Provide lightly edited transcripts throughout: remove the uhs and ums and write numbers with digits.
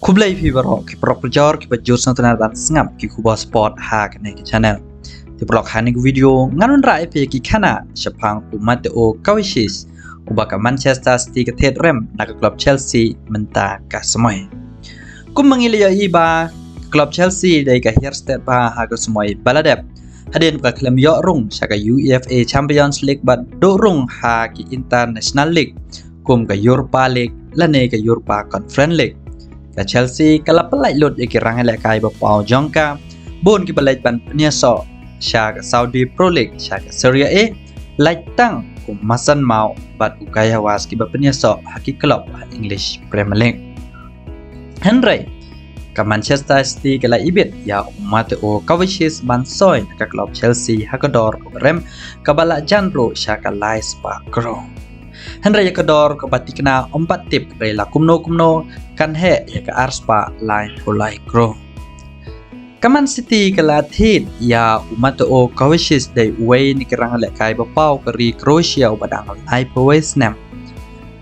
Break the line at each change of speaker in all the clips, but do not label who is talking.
Kublai fi barok ki properjor ki bajur santunan ban sngap ki kuba sport ha kan ki channel ti blog ha ni video nganun ra fi ki khana chapang umat o kawishis ubaka Manchester City ka thet rem na ka club Chelsea menta ka samoy kum mangilia iba club Chelsea dai ka Herstead ba ha ka samoy baladep haden ka klem yo rung saka UEFA Champions League bat do rung ha ki International League kum ka Europa League lane ka Europa Conference League ka Chelsea kalap pelai lot ki rangai lek kai bapau jongka bon ki balai ban penia so sha ka Saudi Pro League sha ka Serie A lai tang kum masan mau bat ukaya was ki bapenia so haki club English Premier League Henry ka Manchester City kala ibit ya umat o kawishis ban soy ka club Chelsea hakador rem kabala janro sha ka Lies Park Henry Yakador ke batikna 4 tip rela kumno kan he ya ke arspa line polai grow Kaman City kala thit ya umat o kawishis dai way ni kerang lek kai bapau keri Croatia badang lai powes nam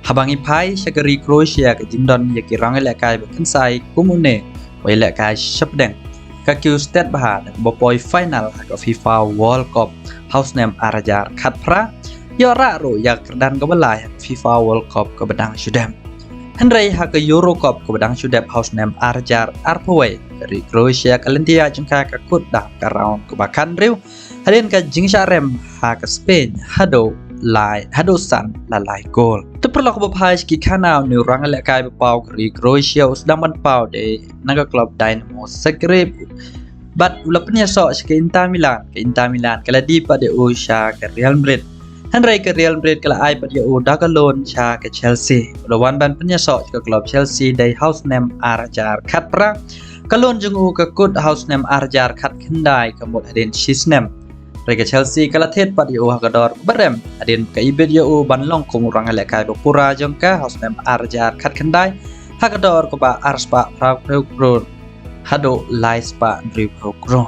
habangi pai syakari Croatia ke jingdon ya kerang lek kai bakan sai kumune way lek kai shapdeng ka Herstead bah bapoi final ka FIFA World Cup house name arajar khatpra Yora ro yak dan ke belai FIFA World Cup ke bedang Sudam Henry ha ke Euro Cup ke bedang Sudam house name Arjar Arpaway dari Croatia ke lentia jengka ke kut dah ke round ke bakan riu hadin ke jingsha rem ha ke Spain hado san lalai gol tu perlu ke bapais ki kanau ni orang lek kai bapau ke Croatia sedang banpau de naga club Dynamo Zagreb bat ulapnya so ke Inter Milan kala di pada Usha ke Real Madrid Henry ke Real Madrid kala ai pada o dagalon cha ke Chelsea lawan ban penyesok ke club Chelsea dai house name Arjar Khatpra kalon jeng u ke kut house name Arjar Khat kendai ke mod adin Shisnem ke Chelsea kala thet pada o hakador barem adin ke ibet o ban long kong orang lek kai pura jongka house name Arjar Khat kendai hakador ke ba arspa pro hado Lies Park pro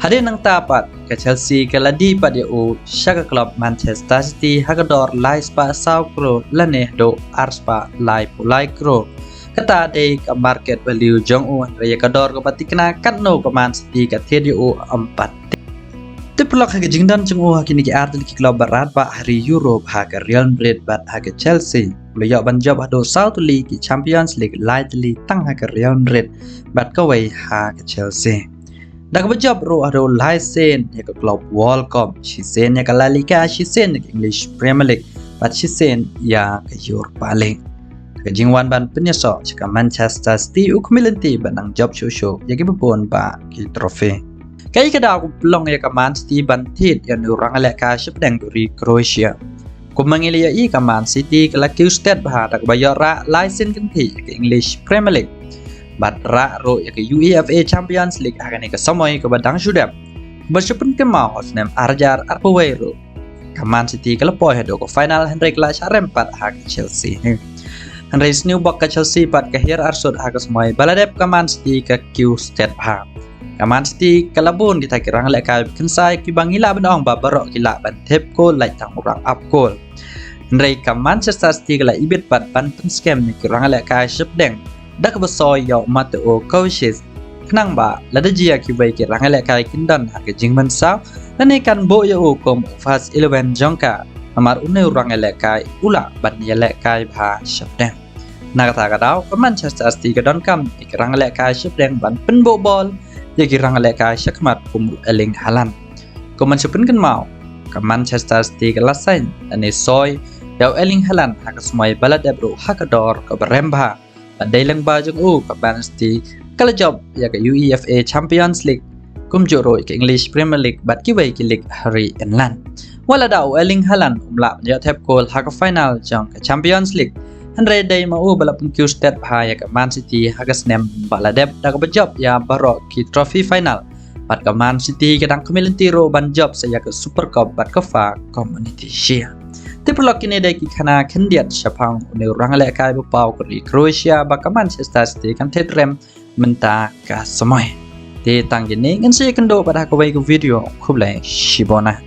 Hadin nang tapat ke Chelsea kala di pada o syaka club Manchester City hakador Lies Park Saukro lane do arspa lai polai kro kata de ke market value jong u raya kador ke patikna katno ke Man City ke TDO 4 Tiplok ke jingdan jong u hakini ke artil ki club barat ba hari Europe ha ke Real Madrid bat ha ke Chelsea leyak banjab hado South League ki Champions League lightly tang ha ke Real Madrid bat ke wei ha ke Chelsea Dak bejab ro ado Lysen ya ke club World Cup Shisen ya ke La Liga Shisen ya ke English Premier League bat Shisen ya ke Europa League ke jingwan ban penyeso jika Manchester City ukmilanti banang job show ya ke bepon ba ki trofi kai ke dak pelong ya ke Man City ban tit ya orang lek ka sepdang dari Croatia ku mangilia i ke Man City ke la Herstead bah dak bayara Lysen kenti ke English Premier League bat ra ro ya ke UEFA Champions League akan ke samoy ke badang Sudam bersepun ke mau hosnem Arjar Arpaway ro ke Man City ke lepoi hado ke final Henry kala syarem pat ha ke Chelsea Henry new bak ke Chelsea pat ke hier arsud ha ke samoy baladep ke Man City ke Herstead ha ke Man City ke labun kita kirang lek ka kensai ki bangila benong ba barok kila ban tep ko lai tang orang up goal Henry ke Manchester City ke la ibit pat ban pen scam ni kirang lek ka sepdeng dak besoy yo mate o coaches knang ba lada jia ki bai ki rangai lek kai kindan ha ke jingman sa lane kan bo yo kom fast 11 jongka amar une rangai lek kai ula ban ya lek kai bha shapdeng nagata ka daw ke Manchester City ke don kam ki rangai lek kai shapdeng ban pen bo bol ya ki rangai lek kai shakmat kum Erling Haaland ko man shapun kan mau ke Manchester City ke lasain ane soy yo Erling Haaland ha ke smai balad bro hakador ke berembah Padai lang ba jong u ke Man City kala job ya ke UEFA Champions League kum joro ke English Premier League bat ki wei ki League Harry England wala daw Erling Haaland umla ya tep goal ha ke final jong ke Champions League Henry dai mau balap Herstead ha ya ke Man City ha ke snem baladep da ke job ya baro ki trophy final bat ke Man City ke dang kemilanti ro ban job saya ke Super Cup bat ke fa Community Shield Tiplok kini dai ki kana kendiat syapang ne orang lek kai bapau ke Croatia baka Manchester City kan tetrem menta ka samoy ti tang gini ngan saya kendo pada ka video kublai shibona